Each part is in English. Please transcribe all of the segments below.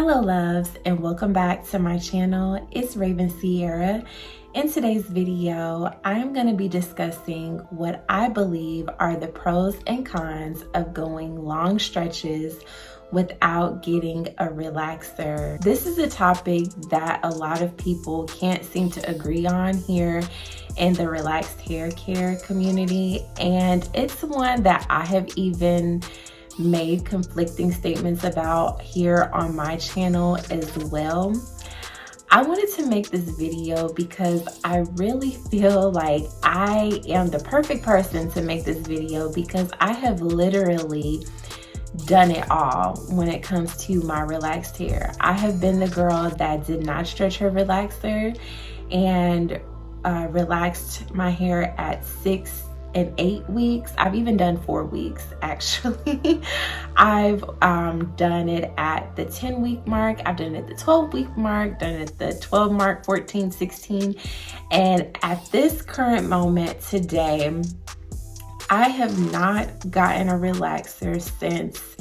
Hello loves, and welcome back to my channel. It's Raven Sierra. In today's video, I'm going to be discussing what I believe are the pros and cons of going long stretches without getting a relaxer. This is a topic that a lot of people can't seem to agree on here in the relaxed hair care community, and it's one that I have even made conflicting statements about here on my channel as well. I wanted to make this video because I really feel like I am the perfect person to make this video because I have literally done it all when it comes to my relaxed hair. I have been the girl that did not stretch her relaxer and relaxed my hair at 6 and 8 weeks. I've even done 4 weeks actually. I've done it at the 10-week mark. I've done it at the 12-week mark, done it at the 12 mark, 14, 16. And at this current moment today, I have not gotten a relaxer since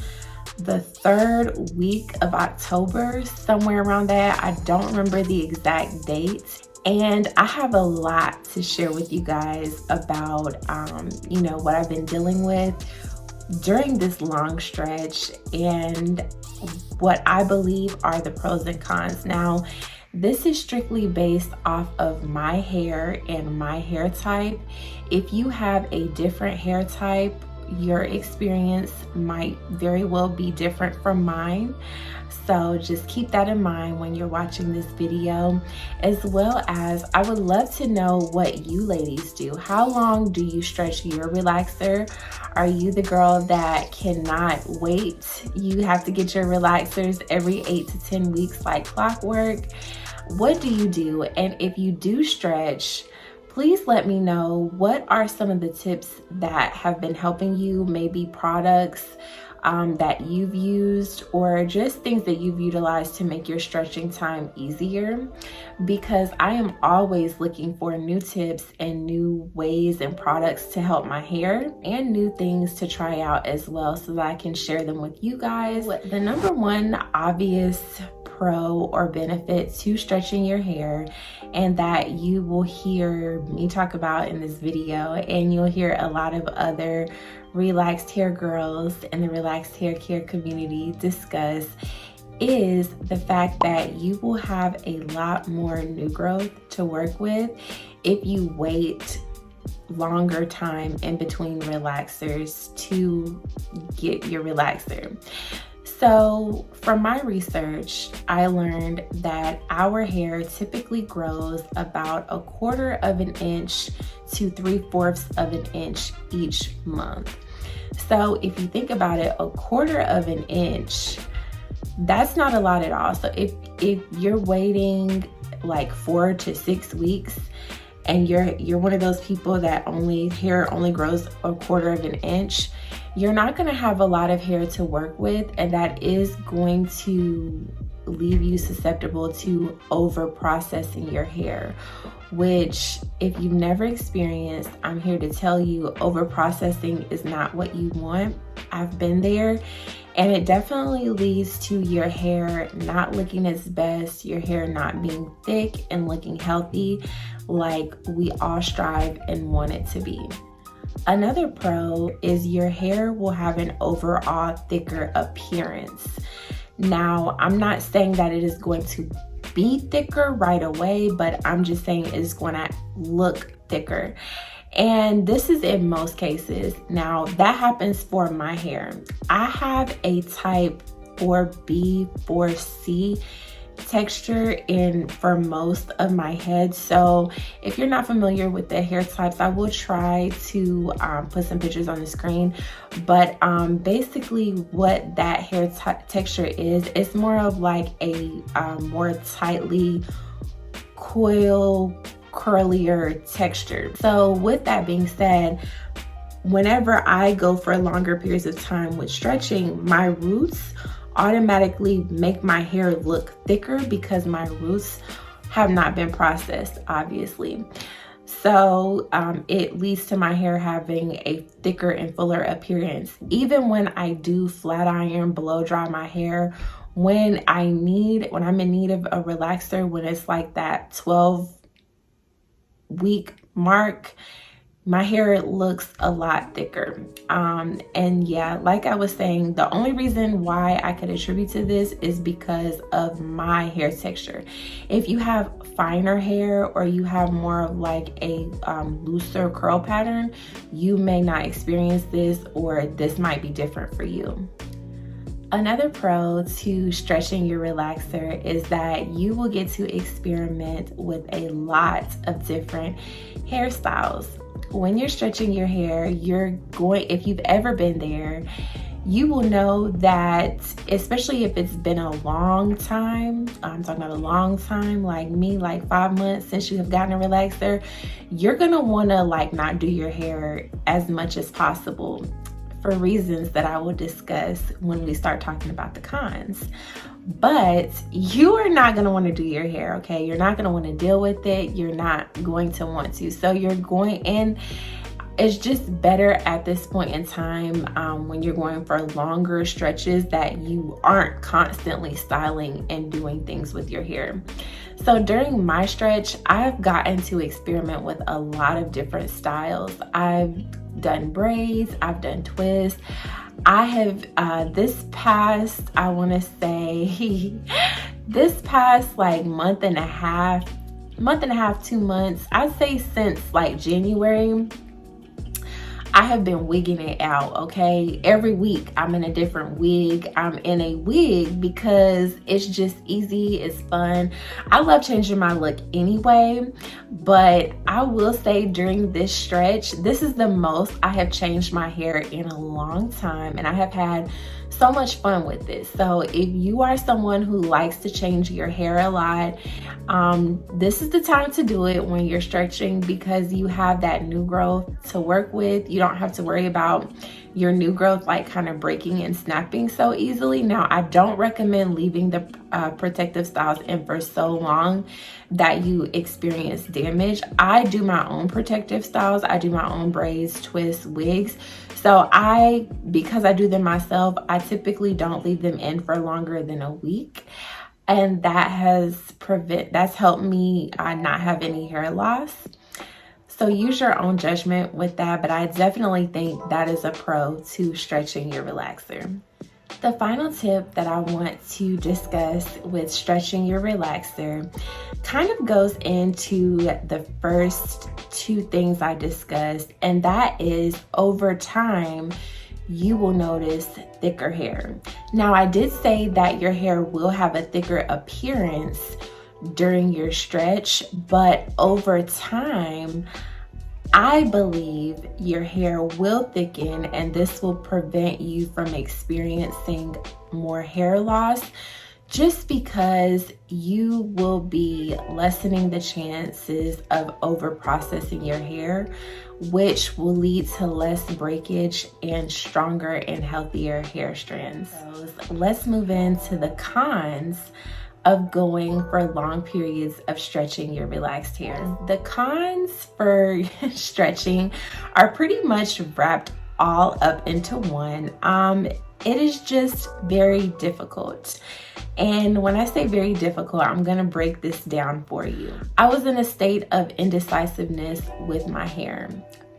the 3rd week of October, somewhere around that. I don't remember the exact date. And I have a lot to share with you guys about, what I've been dealing with during this long stretch and what I believe are the pros and cons. Now, this is strictly based off of my hair and my hair type. If you have a different hair type, your experience might very well be different from mine. So just keep that in mind when you're watching this video, as well as I would love to know what you ladies do. How long do you stretch your relaxer? Are you the girl that cannot wait? You have to get your relaxers every 8 to 10 weeks like clockwork. What do you do? And if you do stretch, please let me know what are some of the tips that have been helping you, maybe products that you've used or just things that you've utilized to make your stretching time easier, because I am always looking for new tips and new ways and products to help my hair and new things to try out as well so that I can share them with you guys. The number one obvious pro or benefit to stretching your hair, and that you will hear me talk about in this video, and you'll hear a lot of other relaxed hair girls in the relaxed hair care community discuss, is the fact that you will have a lot more new growth to work with if you wait longer time in between relaxers to get your relaxer. So from my research, I learned that our hair typically grows about 1/4 of an inch to 3/4 of an inch each month. So if you think about it, 1/4 of an inch, that's not a lot at all. So if you're waiting like 4 to 6 weeks and you're one of those people that hair only grows 1/4 of an inch, you're not going to have a lot of hair to work with, and that is going to leave you susceptible to over processing your hair, which if you've never experienced, I'm here to tell you over processing is not what you want. I've been there, and it definitely leads to your hair not looking its best, your hair not being thick and looking healthy like we all strive and want it to be. Another pro is your hair will have an overall thicker appearance. Now, I'm not saying that it is going to be thicker right away, but I'm just saying it's going to look thicker. And this is in most cases. Now, that happens for my hair. I have a type 4B, 4C texture for most of my head. So if you're not familiar with the hair types, I will try to put some pictures on the screen, but basically what that hair texture is, it's more of like a more tightly curlier texture. So with that being said, whenever I go for longer periods of time with stretching, my roots automatically make my hair look thicker because my roots have not been processed, obviously. So it leads to my hair having a thicker and fuller appearance. Even when I do flat iron, blow dry my hair, when I'm in need of a relaxer, when it's like that 12-week mark, my hair looks a lot thicker. And yeah, like I was saying, the only reason why I could attribute to this is because of my hair texture. If you have finer hair or you have more of like a looser curl pattern, you may not experience this, or this might be different for you. Another pro to stretching your relaxer is that you will get to experiment with a lot of different hairstyles. When you're stretching your hair, if you've ever been there, you will know that, especially if it's been a long time, I'm talking about a long time, like me, like 5 months since you have gotten a relaxer, you're gonna wanna like not do your hair as much as possible, for reasons that I will discuss when we start talking about the cons. But you are not going to want to do your hair, okay? You're not going to want to deal with it. You're not going to want to. So you're going in. It's just better at this point in time, when you're going for longer stretches, that you aren't constantly styling and doing things with your hair. So during my stretch, I've gotten to experiment with a lot of different styles. I've done braids, I've done twists. I have this past like month and a half, 2 months, I'd say since like January, I have been wigging it out, okay? Every week I'm in a different wig. I'm in a wig because it's just easy, it's fun. I love changing my look anyway, but I will say during this stretch, this is the most I have changed my hair in a long time, and I have had so much fun with this. So if you are someone who likes to change your hair a lot, this is the time to do it when you're stretching, because you have that new growth to work with. You don't have to worry about your new growth like kind of breaking and snapping so easily. Now, I don't recommend leaving the protective styles in for so long that you experience damage. I do my own protective styles. I do my own braids, twists, wigs. So because I do them myself, I typically don't leave them in for longer than a week. And that's helped me not have any hair loss. So use your own judgment with that, but I definitely think that is a pro to stretching your relaxer. The final tip that I want to discuss with stretching your relaxer kind of goes into the first two things I discussed, and that is over time, you will notice thicker hair. Now, I did say that your hair will have a thicker appearance during your stretch, but over time, I believe your hair will thicken, and this will prevent you from experiencing more hair loss, just because you will be lessening the chances of over processing your hair, which will lead to less breakage and stronger and healthier hair strands. So let's move into the cons of going for long periods of stretching your relaxed hair. The cons for stretching are pretty much wrapped all up into one. It is just very difficult. And when I say very difficult, I'm gonna break this down for you. I was in a state of indecisiveness with my hair.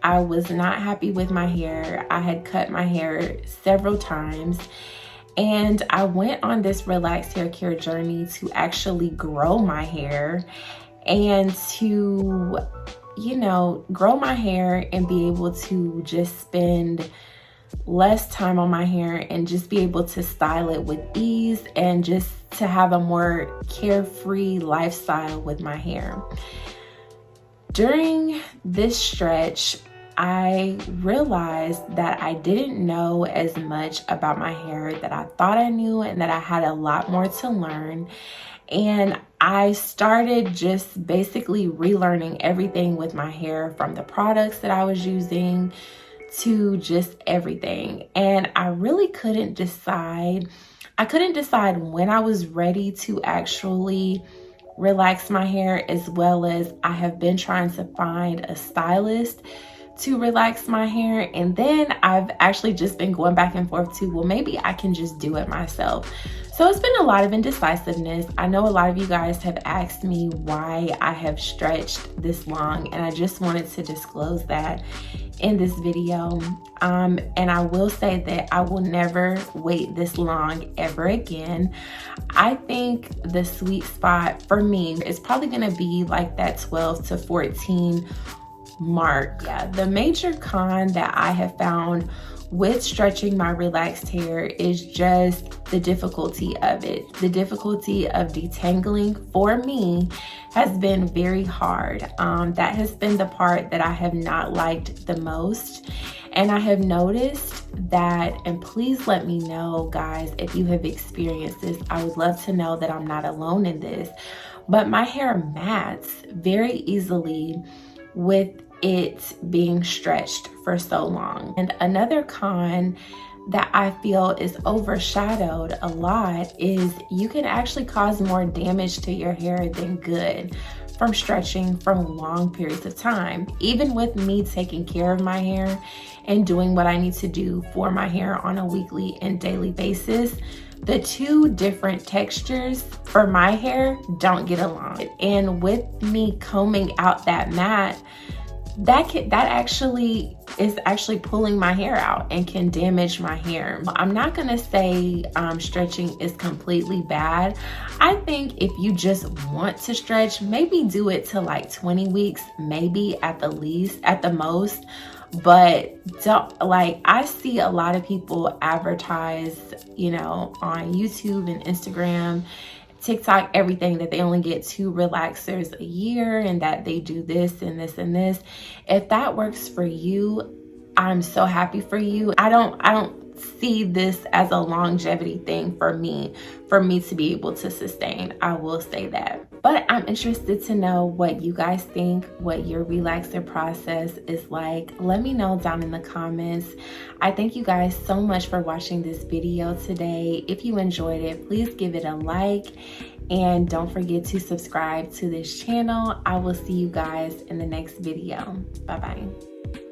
I was not happy with my hair. I had cut my hair several times, and I went on this relaxed hair care journey to actually grow my hair and to, grow my hair and be able to just spend less time on my hair and just be able to style it with ease and just to have a more carefree lifestyle with my hair. During this stretch, I realized that I didn't know as much about my hair that I thought I knew, and that I had a lot more to learn. And I started just basically relearning everything with my hair, from the products that I was using to just everything. And I really couldn't decide. I couldn't decide when I was ready to actually relax my hair, as well as I have been trying to find a stylist to relax my hair. And then I've actually just been going back and forth to, well, maybe I can just do it myself. So it's been a lot of indecisiveness. I know a lot of you guys have asked me why I have stretched this long, and I just wanted to disclose that in this video. And I will say that I will never wait this long ever again. I think the sweet spot for me is probably gonna be like that 12 to 14 mark. Yeah, the major con that I have found with stretching my relaxed hair is just the difficulty of it. The difficulty of detangling for me has been very hard. That has been the part that I have not liked the most. And I have noticed that, and please let me know, guys, if you have experienced this. I would love to know that I'm not alone in this. But my hair mats very easily with it being stretched for so long. And another con that I feel is overshadowed a lot is you can actually cause more damage to your hair than good from stretching for long periods of time. Even with me taking care of my hair and doing what I need to do for my hair on a weekly and daily basis, the two different textures for my hair don't get along. And with me combing out that mat, that actually is pulling my hair out and can damage my hair. I'm not gonna say stretching is completely bad. I think if you just want to stretch, maybe do it to like 20 weeks, maybe at the most. But don't, like, I see a lot of people advertise, you know, on YouTube and Instagram, TikTok, everything, that they only get 2 relaxers a year and that they do this and this and this. If that works for you, I'm so happy for you. I don't see this as a longevity thing for me to be able to sustain. I will say that. But I'm interested to know what you guys think, what your relaxer process is like. Let me know down in the comments. I thank you guys so much for watching this video today. If you enjoyed it, please give it a like and don't forget to subscribe to this channel. I will see you guys in the next video. Bye-bye.